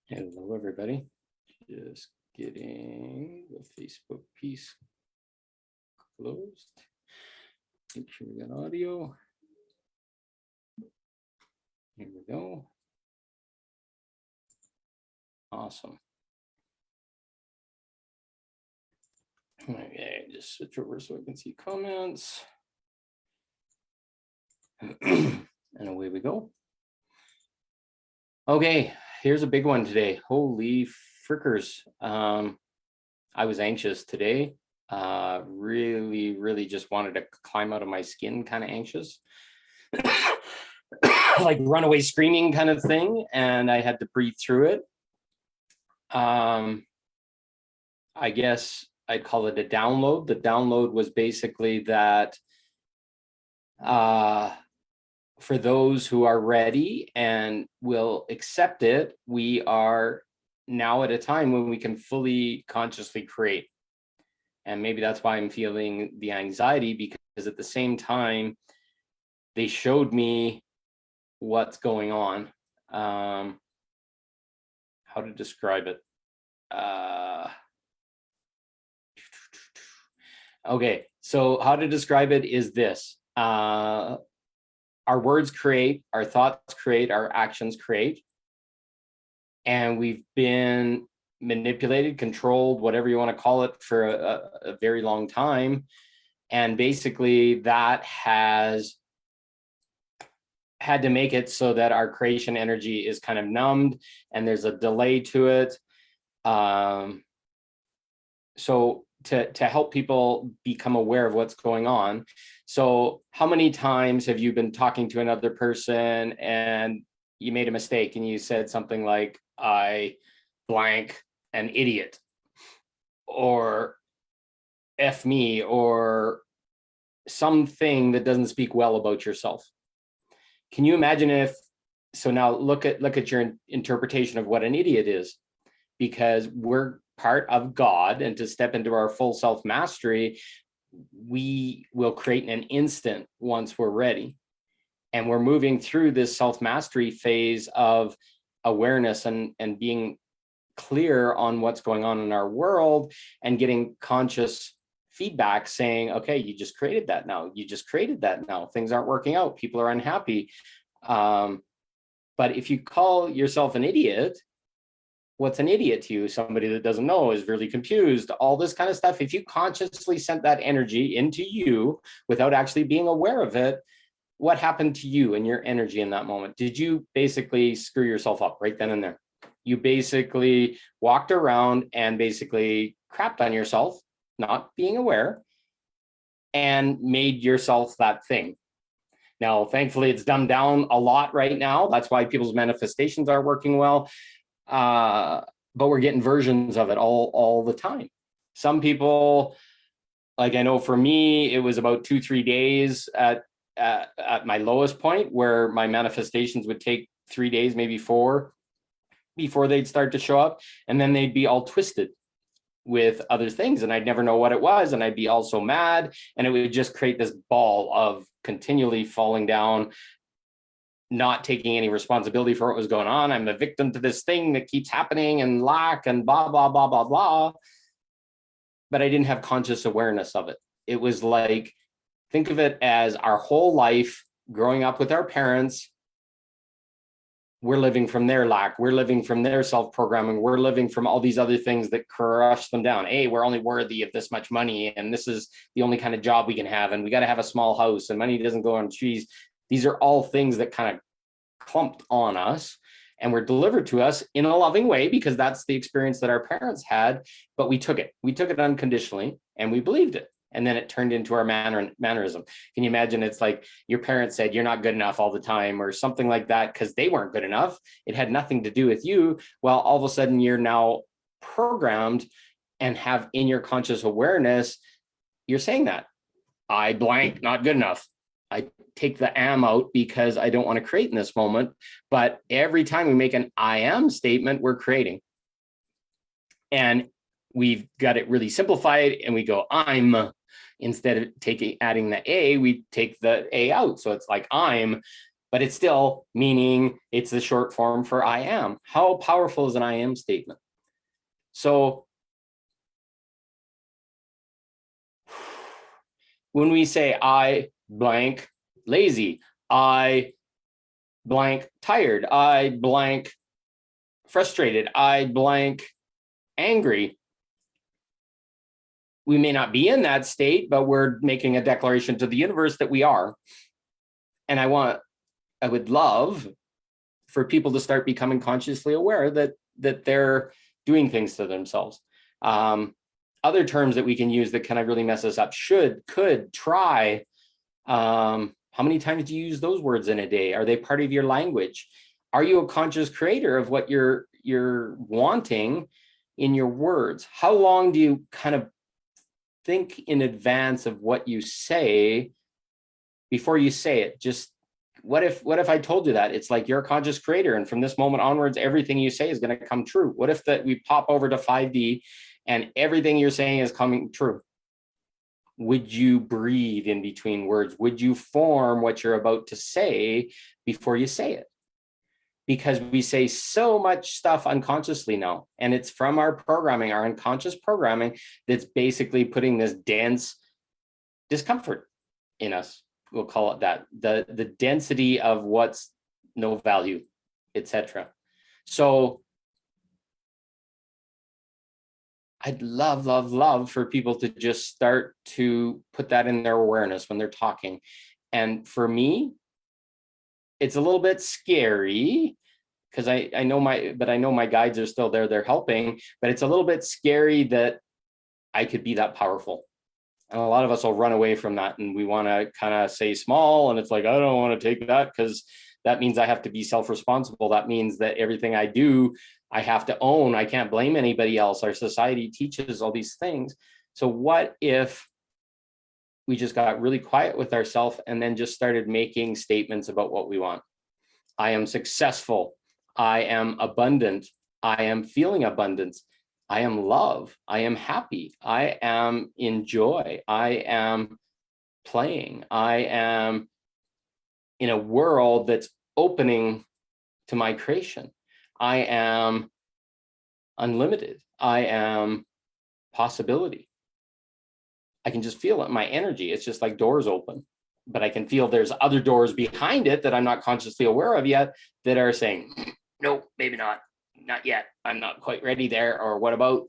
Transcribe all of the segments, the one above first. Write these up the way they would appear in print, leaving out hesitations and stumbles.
Hello, everybody. Just getting the Facebook piece closed. Make sure we got audio. Here we go. Awesome. Okay, just switch over so I can see comments. And away we go. Okay, here's a big one today. Holy frickers. I was anxious today. Really just wanted to climb out of my skin, kind of anxious. Like runaway screaming kind of thing, and I had to breathe through it. I guess I'd call it a download. The download was basically that for those who are ready and will accept it, we are now at a time when we can fully consciously create. And maybe that's why I'm feeling the anxiety, because at the same time, they showed me what's going on. How to describe it? Okay, so how to describe it is this. Our words create, our thoughts create, our actions create. And we've been manipulated, controlled, whatever you want to call it, for a very long time. And basically that has had to make it so that our creation energy is kind of numbed and there's a delay to it. So to help people become aware of what's going on. So how many times have you been talking to another person and you made a mistake and you said something like, I blank an idiot, or F me, or something that doesn't speak well about yourself? Can you imagine if, so now look at your interpretation of what an idiot is, because we're part of God, and to step into our full self-mastery, we will create in an instant once we're ready. And we're moving through this self-mastery phase of awareness and being clear on what's going on in our world and getting conscious feedback saying, okay, you just created that now. You just created that now. Things aren't working out. People are unhappy. But if you call yourself an idiot, what's an idiot to you? Somebody that doesn't know, is really confused, all this kind of stuff. If you consciously sent that energy into you without actually being aware of it, what happened to you and your energy in that moment? Did you basically screw yourself up right then and there? You basically walked around and basically crapped on yourself, not being aware, and made yourself that thing. Now, thankfully, it's dumbed down a lot right now. That's why people's manifestations are working well. But we're getting versions of it all the time. Some people, like I know for me, it was about 2-3 days at my lowest point where my manifestations would take 3 days, maybe 4, before they'd start to show up. And then they'd be all twisted with other things, and I'd never know what it was, and I'd be all so mad, and it would just create this ball of continually falling down, not taking any responsibility for what was going on. I'm a victim to this thing that keeps happening, and lack, and blah, blah, blah, blah, blah. But I didn't have conscious awareness of it. It was like, think of it as our whole life growing up with our parents. We're living from their lack. We're living from their self-programming. We're living from all these other things that crush them down. Hey, we're only worthy of this much money, and this is the only kind of job we can have, and we got to have a small house, and money doesn't go on trees. These are all things that kind of clumped on us and were delivered to us in a loving way, because that's the experience that our parents had. But we took it unconditionally, and we believed it. And then it turned into our mannerism. Can you imagine? It's like your parents said, you're not good enough all the time, or something like that, because they weren't good enough. It had nothing to do with you. Well, all of a sudden you're now programmed and have in your conscious awareness, you're saying that I blank, not good enough. I take the am out because I don't want to create in this moment. But every time we make an I am statement, we're creating. And we've got it really simplified, and we go, I'm, instead of adding the A, we take the A out. So it's like, I'm but it's still meaning it's the short form for I am. How powerful is an I am statement? So when we say I blank lazy, I blank tired, I blank frustrated, I blank angry, we may not be in that state, but we're making a declaration to the universe that we are. And I would love for people to start becoming consciously aware that they're doing things to themselves. Other terms that we can use that kind of really mess us up: should, could, try. How many times do you use those words in a day? Are they part of your language? Are you a conscious creator of what you're wanting in your words? How long do you kind of think in advance of what you say before you say it? Just what if I told you that it's like you're a conscious creator, and from this moment onwards, everything you say is going to come true? What if that we pop over to 5D and everything you're saying is coming true? Would you breathe in between words? Would you form what you're about to say before you say it? Because we say so much stuff unconsciously now, and it's from our programming, our unconscious programming, that's basically putting this dense discomfort in us. We'll call it that, the density of what's no value, etc. So I'd love for people to just start to put that in their awareness when they're talking. And for me, it's a little bit scary, because I know my guides are still there, they're helping, but it's a little bit scary that I could be that powerful. And a lot of us will run away from that, and we want to kind of say small, and it's like, I don't want to take that because that means I have to be self-responsible. That means that everything I do, I have to own. I can't blame anybody else. Our society teaches all these things. So what if we just got really quiet with ourselves and then just started making statements about what we want? I am successful. I am abundant. I am feeling abundance. I am love. I am happy. I am in joy. I am playing. I am in a world that's opening to my creation. I am unlimited. I am possibility. I can just feel it in my energy. It's just like doors open, but I can feel there's other doors behind it that I'm not consciously aware of yet that are saying, no, maybe not yet. I'm not quite ready there. Or what about?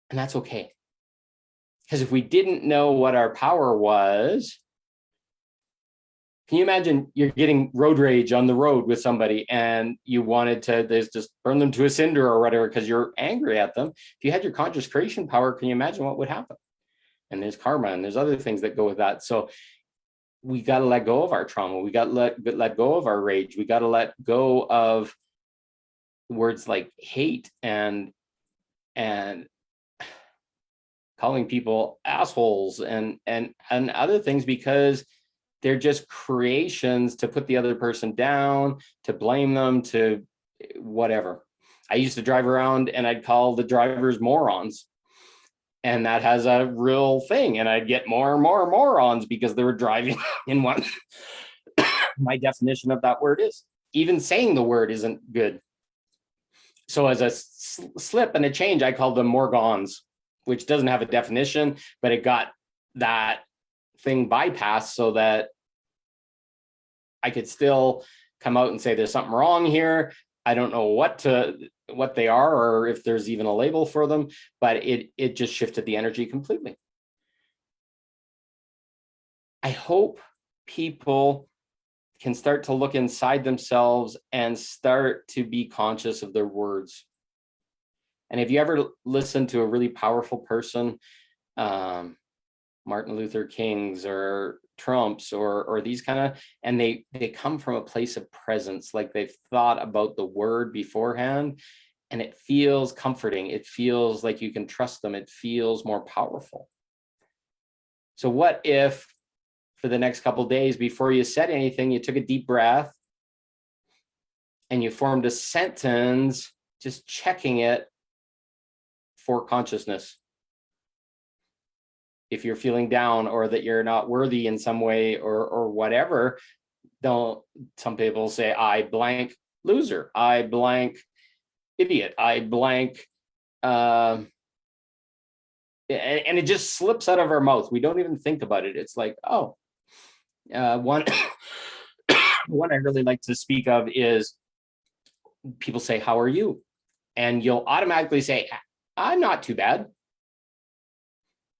And that's okay. Because if we didn't know what our power was, can you imagine you're getting road rage on the road with somebody and you wanted to just burn them to a cinder or whatever because you're angry at them? If you had your conscious creation power, can you imagine what would happen? And there's karma and there's other things that go with that. So we got to let go of our trauma. We got to let go of our rage. We got to let go of words like hate and calling people assholes and other things, because they're just creations to put the other person down, to blame them, to whatever. I used to drive around and I'd call the drivers morons. And that has a real thing. And I'd get more and more morons because they were driving in what my definition of that word is. Even saying the word isn't good. So as a slip and a change, I call them morgons, which doesn't have a definition, but it got that thing bypassed so that I could still come out and say there's something wrong here. I don't know what they are or if there's even a label for them, but it just shifted the energy completely. I hope people can start to look inside themselves and start to be conscious of their words. And if you ever listen to a really powerful person, Martin Luther King's or Trump's or these kind of, and they come from a place of presence, like they've thought about the word beforehand, and it feels comforting. It feels like you can trust them. It feels more powerful. So what if for the next couple of days before you said anything, you took a deep breath and you formed a sentence, just checking it for consciousness? If you're feeling down or that you're not worthy in some way or whatever, don't, some people say, I blank loser, I blank idiot, I blank, and it just slips out of our mouth. We don't even think about it. It's like, oh, one, one I really like to speak of is people say, how are you? And you'll automatically say, I'm not too bad.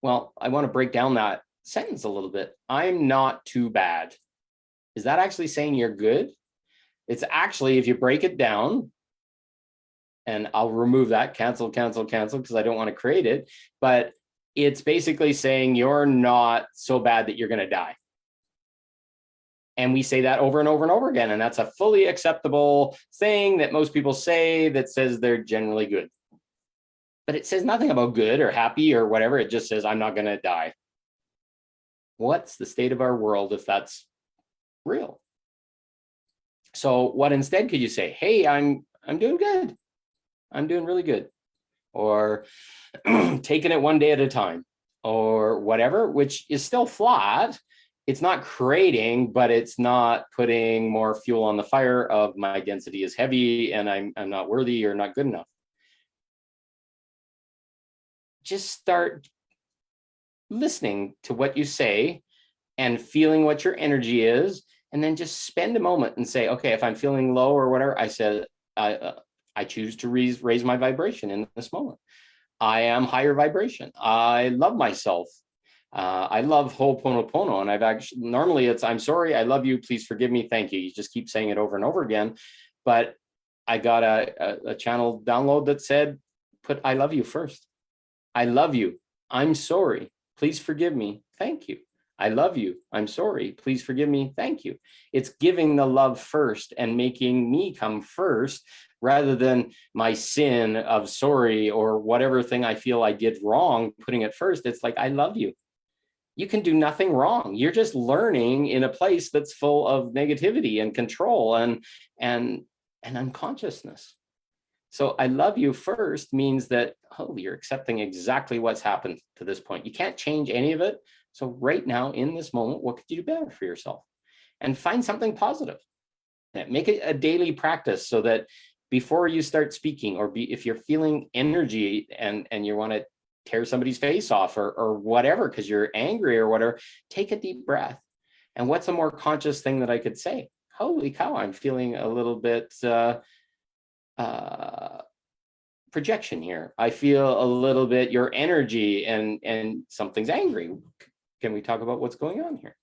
Well, I want to break down that sentence a little bit. I'm not too bad. Is that actually saying you're good? It's actually, if you break it down, and I'll remove that, cancel, because I don't want to create it, but it's basically saying you're not so bad that you're going to die. And we say that over and over and over again. And that's a fully acceptable thing that most people say that says they're generally good. But it says nothing about good or happy or whatever. It just says, I'm not going to die. What's the state of our world if that's real? So what instead could you say? Hey, I'm doing good. I'm doing really good. Or taking it one day at a time or whatever, which is still flat. It's not creating, but it's not putting more fuel on the fire of my density is heavy and I'm not worthy or not good enough. Just start listening to what you say and feeling what your energy is, and then just spend a moment and say, okay, if I'm feeling low or whatever, I said, I choose to raise my vibration in this moment. I am higher vibration. I love myself. I love Ho'oponopono, and I've actually, normally it's, I'm sorry, I love you, please forgive me, thank you. You just keep saying it over and over again. But I got a channel download that said, put I love you first. I love you. I'm sorry. Please forgive me. Thank you. I love you. I'm sorry. Please forgive me. Thank you. It's giving the love first and making me come first rather than my sin of sorry or whatever thing I feel I did wrong, putting it first. It's like, I love you. You can do nothing wrong. You're just learning in a place that's full of negativity and control and unconsciousness. So I love you first means that, oh, you're accepting exactly what's happened to this point. You can't change any of it. So right now in this moment, what could you do better for yourself? And find something positive. Make it a daily practice so that before you start speaking, or if you're feeling energy and you want to tear somebody's face off or whatever, because you're angry or whatever, take a deep breath. And what's a more conscious thing that I could say? Holy cow, I'm feeling a little bit projection here. I feel a little bit your energy and something's angry. Can we talk about what's going on here?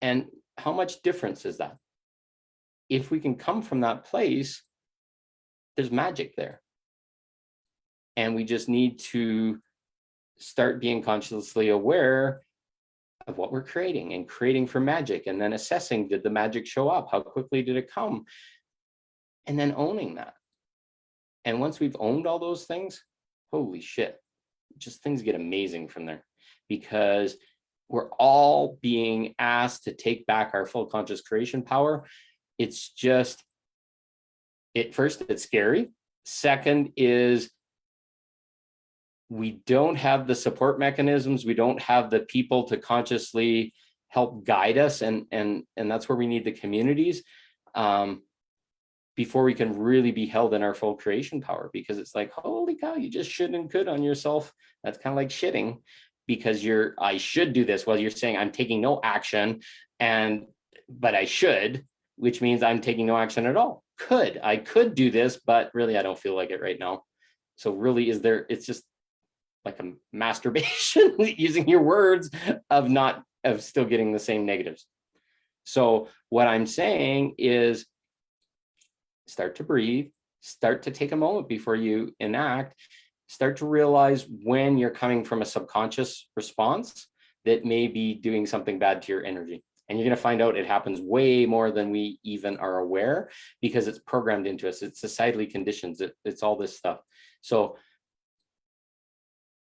And how much difference is that? If we can come from that place, there's magic there. And we just need to start being consciously aware of what we're creating and creating for magic, and then assessing, did the magic show up? How quickly did it come? And then owning that. And once we've owned all those things, holy shit, just things get amazing from there, because we're all being asked to take back our full conscious creation power. It's just, first, it's scary. Second is we don't have the support mechanisms. We don't have the people to consciously help guide us. And that's where we need the communities before we can really be held in our full creation power, because it's like, holy cow, you just should and could on yourself. That's kind of like shitting, because I should do this. Well, you're saying I'm taking no action, but I should, which means I'm taking no action at all. I could do this, but really I don't feel like it right now. So really, it's just like a masturbation using your words of still getting the same negatives. So what I'm saying is, start to breathe, start to take a moment before you enact, start to realize when you're coming from a subconscious response that may be doing something bad to your energy. And you're going to find out it happens way more than we even are aware, because it's programmed into us. It's societally conditioned. It's all this stuff. So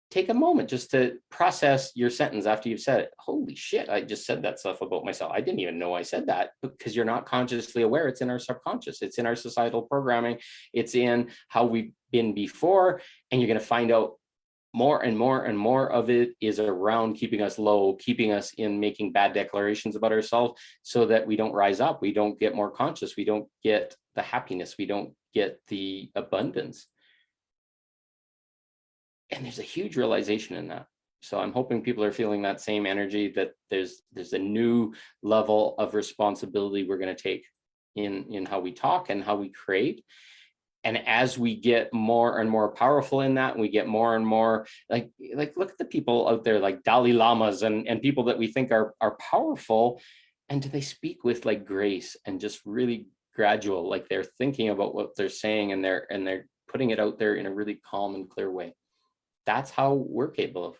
take a moment just to process your sentence after you've said it. Holy shit, I just said that stuff about myself. I didn't even know I said that, because you're not consciously aware. It's in our subconscious. It's in our societal programming. It's in how we've been before. And you're going to find out more and more and more of it is around keeping us low, keeping us in making bad declarations about ourselves so that we don't rise up, we don't get more conscious, we don't get the happiness, we don't get the abundance. And there's a huge realization in that. So I'm hoping people are feeling that same energy, that there's a new level of responsibility we're going to take in how we talk and how we create. And as we get more and more powerful in that, and we get more and more like look at the people out there like Dalai Lamas and people that we think are powerful, and do they speak with like grace and just really gradual, like they're thinking about what they're saying, and they're putting it out there in a really calm and clear way. That's how we're capable of.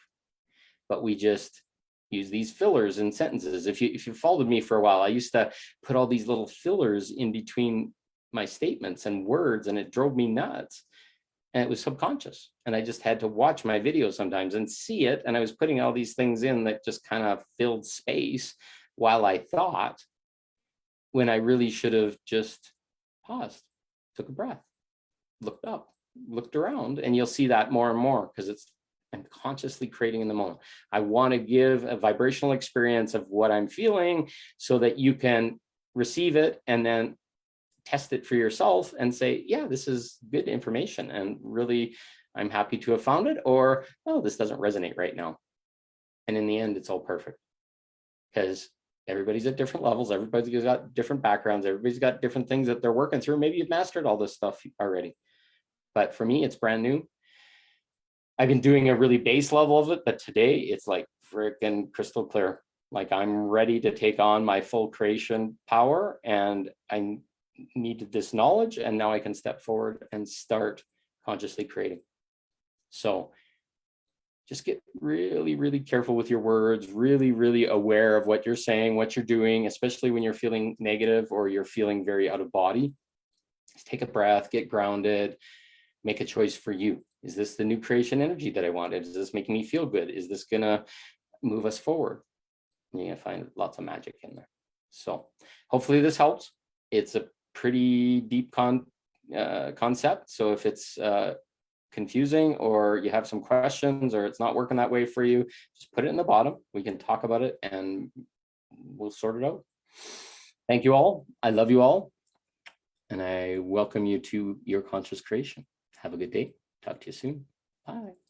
But we just use these fillers in sentences. If you followed me for a while, I used to put all these little fillers in between my statements and words, and it drove me nuts. And it was subconscious. And I just had to watch my videos sometimes and see it. And I was putting all these things in that just kind of filled space while I thought, when I really should have just paused, took a breath, looked up, looked around. And you'll see that more and more, because I'm consciously creating in the moment. I want to give a vibrational experience of what I'm feeling so that you can receive it and then test it for yourself and say, yeah, this is good information, and really I'm happy to have found it, or oh, this doesn't resonate right now. And in the end, it's all perfect, because everybody's at different levels, everybody's got different backgrounds, everybody's got different things that they're working through. Maybe you've mastered all this stuff already, but for me, it's brand new. I've been doing a really base level of it, but today it's like freaking crystal clear. Like I'm ready to take on my full creation power, and I needed this knowledge, and now I can step forward and start consciously creating. So just get really, really careful with your words, really, really aware of what you're saying, what you're doing, especially when you're feeling negative or you're feeling very out of body. Just take a breath, get grounded, make a choice for you. Is this the new creation energy that I wanted? Is this making me feel good? Is this gonna move us forward? You're gonna find lots of magic in there. So hopefully this helps. It's a pretty deep concept. So if it's confusing, or you have some questions, or it's not working that way for you, just put it in the bottom. We can talk about it and we'll sort it out. Thank you all. I love you all. And I welcome you to your conscious creation. Have a good day. Talk to you soon. Bye.